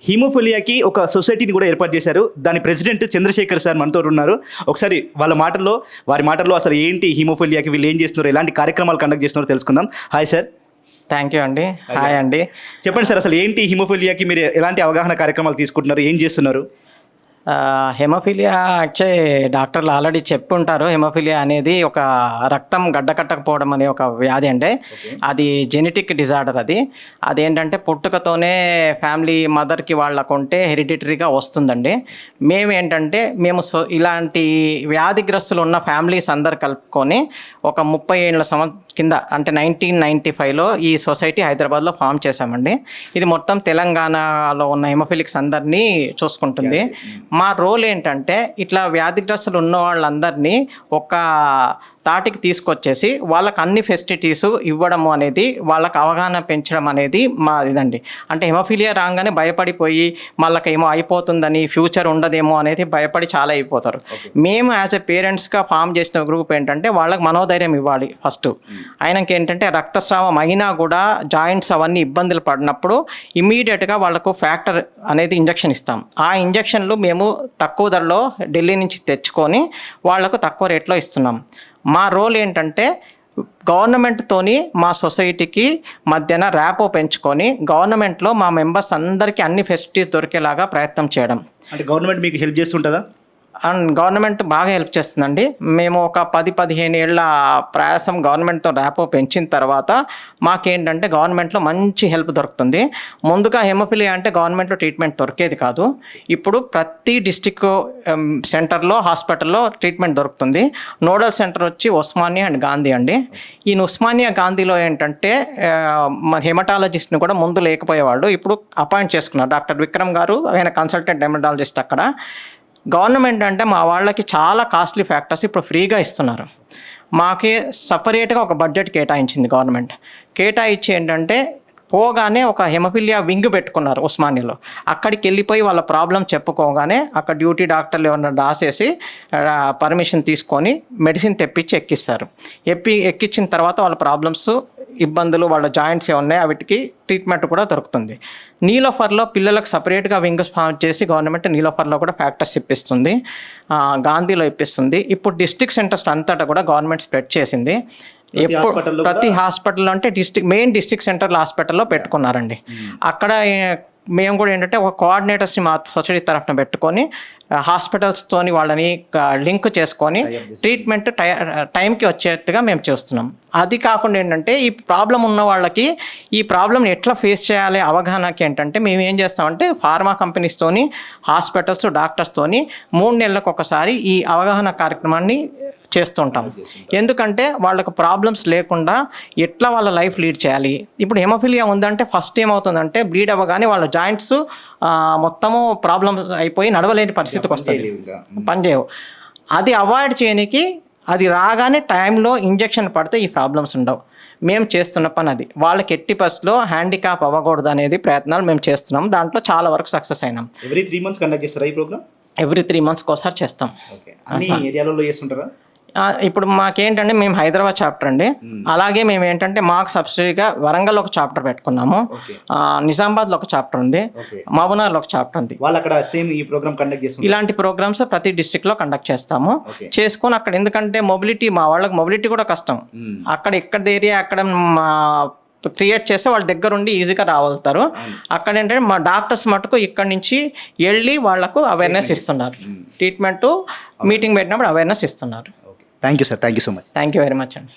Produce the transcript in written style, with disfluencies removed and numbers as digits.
హీమోఫిలియాకి ఒక సొసైటీని కూడా ఏర్పాటు చేశారు. దాని ప్రెసిడెంట్ చంద్రశేఖర్ సార్ మనతో ఉన్నారు. ఒకసారి వారి మాటల్లో అసలు ఏంటి హీమోఫిలియాకి వీళ్ళు ఏం చేస్తున్నారు, ఎలాంటి కార్యక్రమాలు కండక్ట్ చేస్తున్నారో తెలుసుకుందాం. Hi sir. థ్యాంక్ యూ అండి. హాయ్ అండి. చెప్పండి సార్, అసలు ఏంటి హీమోఫిలియాకి మీరు ఎలాంటి అవగాహన కార్యక్రమాలు తీసుకుంటున్నారు, ఏం చేస్తున్నారు? హెమోఫిలియా యాక్చువల్లీ డాక్టర్లు ఆల్రెడీ చెప్పుంటారు. హెమోఫిలియా అనేది ఒక రక్తం గడ్డకట్టకపోవడం అనే ఒక వ్యాధి అండి. అది జెనెటిక్ డిజార్డర్. అదేంటంటే పుట్టుకతోనే ఫ్యామిలీ మదర్కి వాళ్ళకు ఉంటే హెరిడిటరీగా వస్తుందండి. మేము ఇలాంటి వ్యాధిగ్రస్తులు ఉన్న ఫ్యామిలీస్ అందరు కలుపుకొని ఒక 30 ఏళ్ళ కింద అంటే 1995లో ఈ సొసైటీ హైదరాబాద్లో ఫామ్ చేశామండి. ఇది మొత్తం తెలంగాణలో ఉన్న హెమోఫిలిక్స్ అందరినీ చూసుకుంటుంది. మా రోల్ ఏంటంటే ఇట్లా వ్యాధిగ్రస్తులు ఉన్న వాళ్ళందరినీ ఒక తాటికి తీసుకొచ్చేసి వాళ్ళకి అన్ని ఫెసిలిటీస్ ఇవ్వడము అనేది, వాళ్ళకి అవగాహన పెంచడం అనేది మా ఇదండి. అంటే హెమోఫిలియా రాగానే భయపడిపోయి వాళ్ళకి ఏమో అయిపోతుందని, ఫ్యూచర్ ఉండదేమో అనేది భయపడి చాలా అయిపోతారు. మేము యాజ్ ఎ పేరెంట్స్గా ఫామ్ చేసిన గ్రూప్ ఏంటంటే వాళ్ళకి మనోధైర్యం ఇవ్వాలి ఫస్ట్. ఆయనకి ఏంటంటే రక్తస్రావం అయినా కూడా జాయింట్స్ అవన్నీ ఇబ్బందులు పడినప్పుడు ఇమీడియట్గా వాళ్ళకు ఫ్యాక్టర్ అనేది ఇంజక్షన్ ఇస్తాం. ఆ ఇంజక్షన్లు మేము తక్కువ ధరలో ఢిల్లీ నుంచి తెచ్చుకొని వాళ్లకు తక్కువ రేట్లో ఇస్తున్నాం. మా రోల్ ఏంటంటే గవర్నమెంట్తోని మా సొసైటీకి మధ్యన ర్యాపో పెంచుకొని గవర్నమెంట్లో మా మెంబర్స్ అందరికీ అన్ని ఫెసిలిటీస్ దొరికేలాగా ప్రయత్నం చేయడం. అంటే గవర్నమెంట్ మీకు హెల్ప్ చేస్తుంటుందా? అండ్ గవర్నమెంట్ బాగా హెల్ప్ చేస్తుందండి. మేము ఒక 10-15 ఏళ్ళ ప్రయాసం గవర్నమెంట్తో ర్యాపో పెంచిన తర్వాత మాకేంటంటే గవర్నమెంట్లో మంచి హెల్ప్ దొరుకుతుంది. ముందుగా హెమోఫిలియా అంటే గవర్నమెంట్లో ట్రీట్మెంట్ దొరికేది కాదు. ఇప్పుడు ప్రతి డిస్టిక్ సెంటర్లో, హాస్పిటల్లో ట్రీట్మెంట్ దొరుకుతుంది. నోడల్ సెంటర్ వచ్చి ఉస్మానియా అండ్ గాంధీ అండి. ఈ ఉస్మానియా గాంధీలో ఏంటంటే హెమటాలజిస్ట్ని కూడా ముందు లేకపోయేవాళ్ళు, ఇప్పుడు అపాయింట్ చేసుకున్నారు. డాక్టర్ విక్రమ్ గారు, ఆయన కన్సల్టెంట్ హెమటాలజిస్ట్ అక్కడ. గవర్నమెంట్ అంటే మా వాళ్ళకి చాలా కాస్ట్లీ ఫ్యాక్టర్స్ ఇప్పుడు ఫ్రీగా ఇస్తున్నారు. మాకే సపరేట్గా ఒక బడ్జెట్ కేటాయించింది గవర్నమెంట్. కేటాయించి ఏంటంటే పోగానే ఒక హెమోఫిలియా వింగ్ పెట్టుకున్నారు ఉస్మానియాలో. అక్కడికి వెళ్ళిపోయి వాళ్ళ ప్రాబ్లం చెప్పుకోగానే అక్కడ డ్యూటీ డాక్టర్లు ఏమన్నా రాసేసి పర్మిషన్ తీసుకొని మెడిసిన్ తెప్పించి ఎక్కిస్తారు. ఎక్కించిన తర్వాత వాళ్ళ ప్రాబ్లమ్స్, ఇబ్బందులు, వాళ్ళ జాయింట్స్ ఏమున్నాయి వాటికి ట్రీట్మెంట్ కూడా దొరుకుతుంది. నీలోఫర్లో పిల్లలకు సపరేట్గా వింగ్స్ ఫామ్ చేసి గవర్నమెంట్ నీలోఫర్లో కూడా ఫ్యాక్టర్స్ ఇప్పిస్తుంది, గాంధీలో ఇప్పిస్తుంది. ఇప్పుడు డిస్ట్రిక్ట్ సెంటర్స్ అంతటా కూడా గవర్నమెంట్ స్ప్రెడ్ చేసింది. ప్రతి హాస్పిటల్లో అంటే మెయిన్ డిస్ట్రిక్ట్ సెంటర్ హాస్పిటల్లో పెట్టుకున్నారండి. అక్కడ మేము కూడా ఏంటంటే ఒక కోఆర్డినేటర్స్ని మా సొసైటీ తరఫున పెట్టుకొని హాస్పిటల్స్తోని వాళ్ళని లింక్ చేసుకొని ట్రీట్మెంట్ టైంకి వచ్చేట్టుగా మేము చేస్తున్నాం. అది కాకుండా ఏంటంటే ఈ ప్రాబ్లం ఉన్న వాళ్ళకి ఈ ప్రాబ్లమ్ని ఎట్లా ఫేస్ చేయాలి అవగాహనకి ఏంటంటే మేము ఏం చేస్తామంటే ఫార్మా కంపెనీస్తోని, హాస్పిటల్స్, డాక్టర్స్తోని 3 నెలలకు ఒకసారి ఈ అవగాహన కార్యక్రమాన్ని చేస్తుంటాం. ఎందుకంటే వాళ్ళకు ప్రాబ్లమ్స్ లేకుండా ఎట్లా వాళ్ళ లైఫ్ లీడ్ చేయాలి. ఇప్పుడు హెమోఫిలియా ఉందంటే ఫస్ట్ ఏమవుతుందంటే బ్లీడ్ అవ్వగానే వాళ్ళ జాయింట్స్ మొత్తము ప్రాబ్లమ్స్ అయిపోయి నడవలేని పరిస్థితికి వస్తుంది, పనిచేయవు. అది అవాయిడ్ చేయడానికి అది రాగానే టైంలో ఇంజెక్షన్ పడితే ఈ ప్రాబ్లమ్స్ ఉండవు. మేము చేస్తున్న పని అది. వాళ్ళకి ఎట్టి పరిస్థితిలో హ్యాండిక్యాప్ అవ్వకూడదు అనేది ప్రయత్నాలు మేము చేస్తున్నాం. దాంట్లో చాలా వరకు సక్సెస్ అయినాం. ఎవ్రీ 3 months కండక్ట్ చేస్తారా ఈ ప్రోగ్రామ్? ఎవ్రీ 3 months ఒకసారి చేస్తాం. అన్ని ఏరియాలలో చేస్తుంటారా? ఇప్పుడు మాకేంటంటే మేము హైదరాబాద్ చాప్టర్ అండి. అలాగే మేము ఏంటంటే మాకు సబ్సిడీగా వరంగల్ ఒక చాప్టర్ పెట్టుకున్నాము, నిజామాబాద్లో ఒక చాప్టర్ ఉంది, మహబూబ్నగర్లో ఒక చాప్టర్ ఉంది. వాళ్ళు అక్కడ సేమ్ ఈ ప్రోగ్రామ్ కండక్ట్ చేస్తారు. ఇలాంటి ప్రోగ్రామ్స్ ప్రతి డిస్ట్రిక్ట్లో కండక్ట్ చేస్తాము. చేసుకొని అక్కడ ఎందుకంటే మొబిలిటీ, మా వాళ్ళకి మొబిలిటీ కూడా కష్టం. అక్కడ ఎక్కడ ఏరియా అక్కడ క్రియేట్ చేస్తే వాళ్ళ దగ్గర ఉండి ఈజీగా రాగలుగుతారు. అక్కడ ఏంటంటే మా డాక్టర్స్ మటుకు ఇక్కడ నుంచి వెళ్ళి వాళ్లకు అవేర్నెస్ ఇస్తున్నారు. ట్రీట్మెంట్ మీటింగ్ పెట్టినప్పుడు అవేర్నెస్ ఇస్తున్నారు. Thank you sir. Thank you so much. Thank you very much అండి.